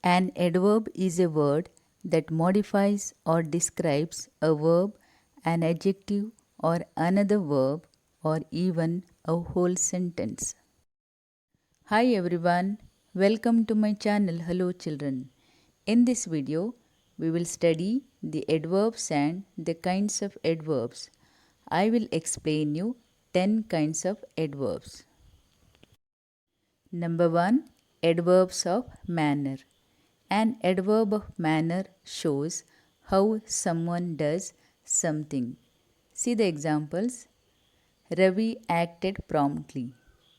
An adverb is a word that modifies or describes a verb, an adjective, or another verb, or even a whole sentence. Hi everyone, welcome to my channel Hello Children. In this video, we will study the adverbs and the kinds of adverbs. I will explain you 10 kinds of adverbs. Number 1. Adverbs of manner. An adverb of manner shows how someone does something. See the examples. Ravi acted promptly.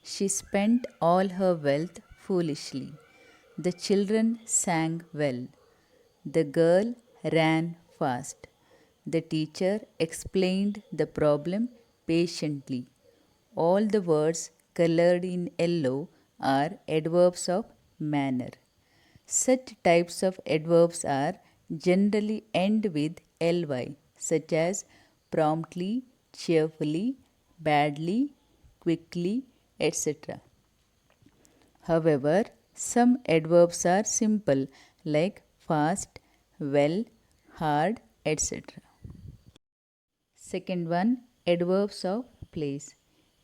She spent all her wealth foolishly. The children sang well. The girl ran fast. The teacher explained the problem patiently. All the words colored in yellow are adverbs of manner. Such types of adverbs are generally end with ly, such as promptly, cheerfully, badly, quickly, etc. However, some adverbs are simple like fast, well, hard, etc. Second one, adverbs of place.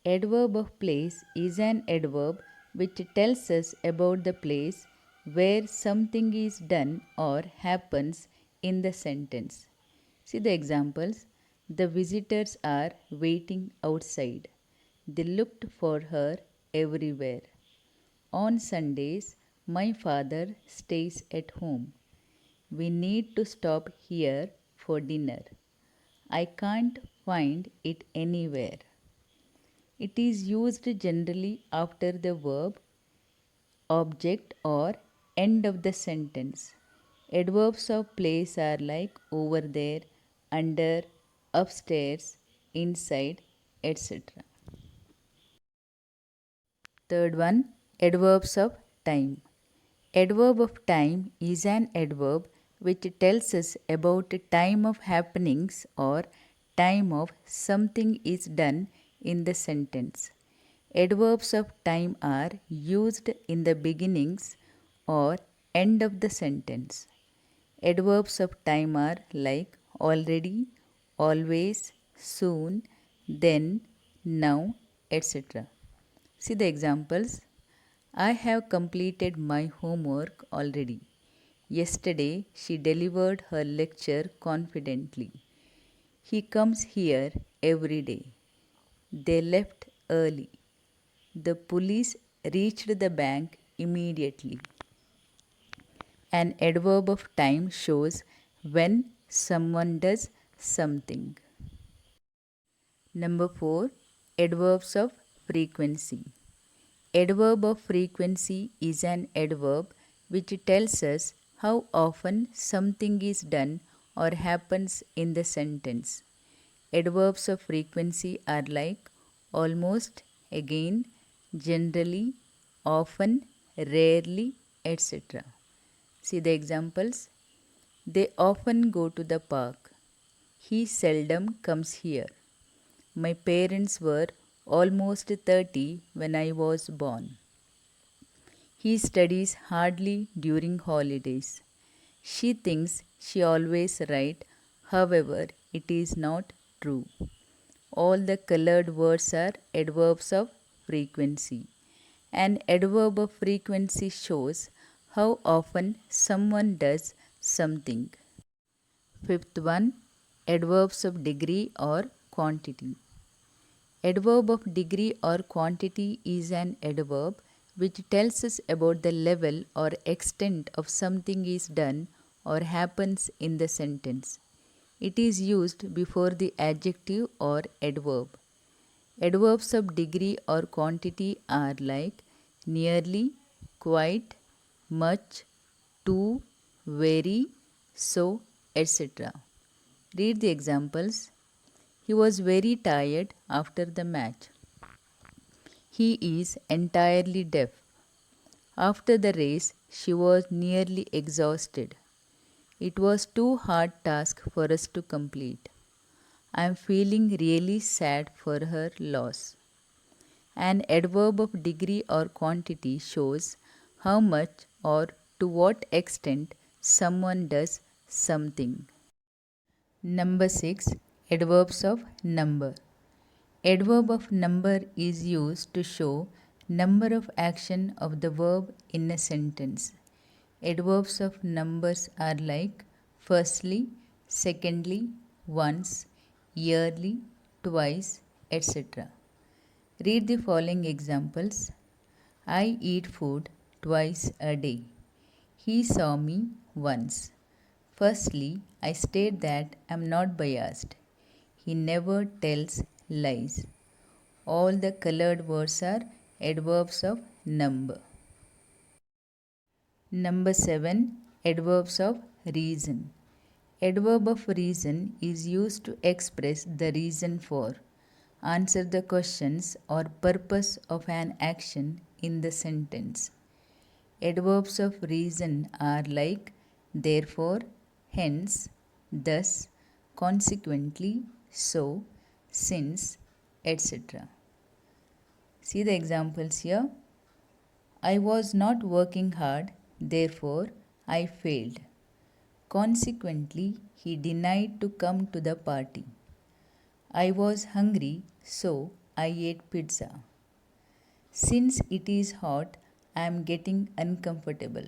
Adverb of place is an adverb which tells us about the place where something is done or happens in the sentence. See the examples. The visitors are waiting outside. They looked for her everywhere. On Sundays, my father stays at home. We need to stop here for dinner. I can't find it anywhere. It is used generally after the verb, object, or end of the sentence. Adverbs of place are like over there, under, upstairs, inside, etc. Third one, adverbs of time. Adverb of time is an adverb which tells us about the time of happenings or time of something is done in the sentence. Adverbs of time are used in the beginnings or end of the sentence. Adverbs of time are like already, always, soon, then, now, etc. See the examples. I have completed my homework already. Yesterday she delivered her lecture confidently. He comes here every day. They left early. The police reached the bank immediately. An adverb of time shows when someone does something. Number 4. Adverbs of frequency. Adverb of frequency is an adverb which tells us how often something is done or happens in the sentence. Adverbs of frequency are like almost, again, generally, often, rarely, etc. See the examples. They often go to the park. He seldom comes here. My parents were almost 30 when I was born. He studies hardly during holidays. She thinks she always right, however, it is not true. All the colored words are adverbs of frequency. An adverb of frequency shows how often someone does something. Fifth one, adverbs of degree or quantity. Adverb of degree or quantity is an adverb which tells us about the level or extent of something is done or happens in the sentence. It is used before the adjective or adverb. Adverbs of degree or quantity are like nearly, quite, much, too, very, so, etc. Read the examples. He was very tired after the match. He is entirely deaf. After the race, she was nearly exhausted. It was too hard task for us to complete. I am feeling really sad for her loss. An adverb of degree or quantity shows how much or to what extent someone does something. Number 6. Adverbs of number. Adverb of number is used to show number of action of the verb in a sentence. Adverbs of numbers are like firstly, secondly, once, yearly, twice, etc. Read the following examples. I eat food twice a day. He saw me once. Firstly, I state that I am not biased. He never tells lies. All the colored words are adverbs of number. Number 7. Adverbs of reason. Adverb of reason is used to express the reason for, answer the questions or purpose of an action in the sentence. Adverbs of reason are like therefore, hence, thus, consequently, so, since, etc. See the examples here. I was not working hard, therefore I failed. Consequently, he denied to come to the party. I was hungry, so I ate pizza. Since it is hot, I am getting uncomfortable.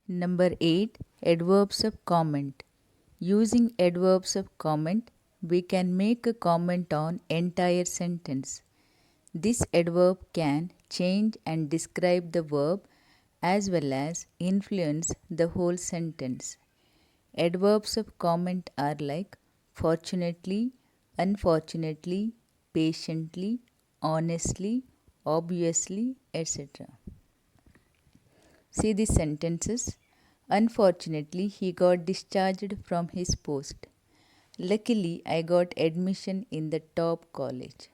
Number 8. Adverbs of comment. Using adverbs of comment, we can make a comment on entire sentence. This adverb can change and describe the verb as well as influence the whole sentence. Adverbs of comment are like fortunately, unfortunately, patiently, honestly, obviously, etc. See these sentences. Unfortunately, he got discharged from his post. Luckily, I got admission in the top college.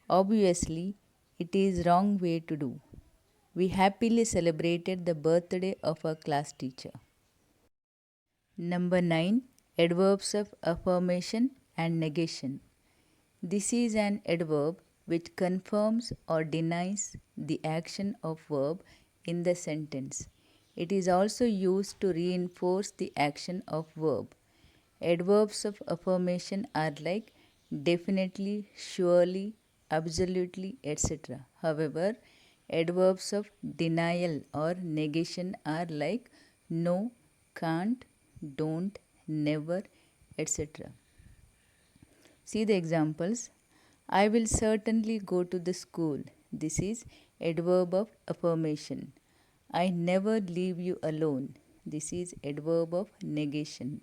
Obviously, it is wrong way to do. We happily celebrated the birthday of our class teacher. Number 9. Adverbs of affirmation and negation. This is an adverb which confirms or denies the action of verb in the sentence. It is also used to reinforce the action of verb. Adverbs of affirmation are like definitely, surely, absolutely, etc. However, adverbs of denial or negation are like no, can't, don't, never, etc. See the examples. I will certainly go to the school. This is adverb of affirmation. I never leave you alone. This is adverb of negation.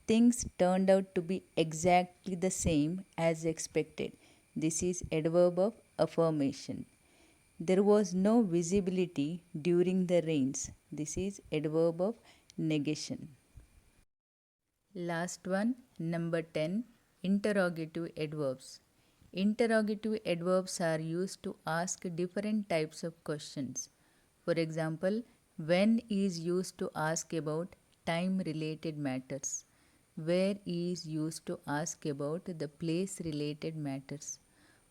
Things turned out to be exactly the same as expected. This is adverb of affirmation. There was no visibility during the rains. This is adverb of negation. Last one, number 10, interrogative adverbs. Interrogative adverbs are used to ask different types of questions. For example, when is used to ask about time related matters. Where is used to ask about the place related matters.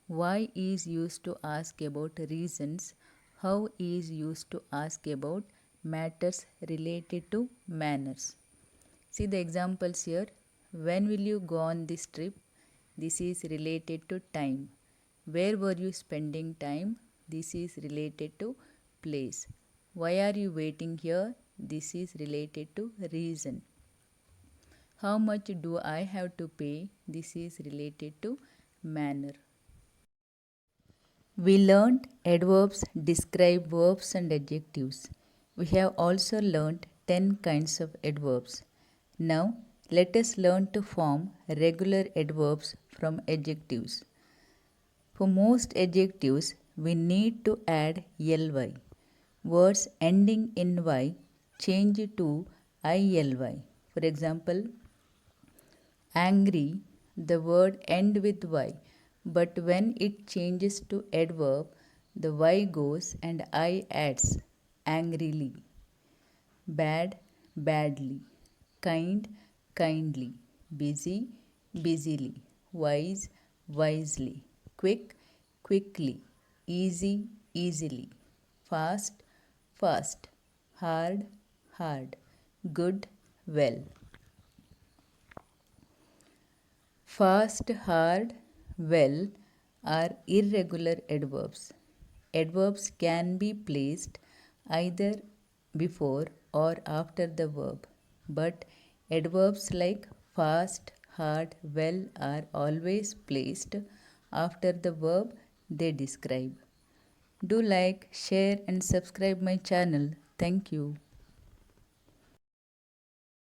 Why is used to ask about reasons. How is used to ask about matters related to manners. See the examples here. When will you go on this trip? This is related to time. Where were you spending time? This is related to place. Why are you waiting here? This is related to reason. How much do I have to pay? This is related to manner. We learnt adverbs describe verbs and adjectives. We have also learnt 10 kinds of adverbs. Now, let us learn to form regular adverbs from adjectives. For most adjectives, we need to add ly. Words ending in y change to ily. For example, angry, the word end with y, but when it changes to adverb, the y goes and I adds angrily. Bad, badly. Kind, kindly. Busy, busily. Wise, wisely. Quick, quickly. Easy, easily. Fast, fast, hard, hard, good, well. Fast, hard, well are irregular adverbs. Adverbs can be placed either before or after the verb, but adverbs like fast, hard, well are always placed after the verb they describe. Do like, share, and subscribe my channel. Thank you.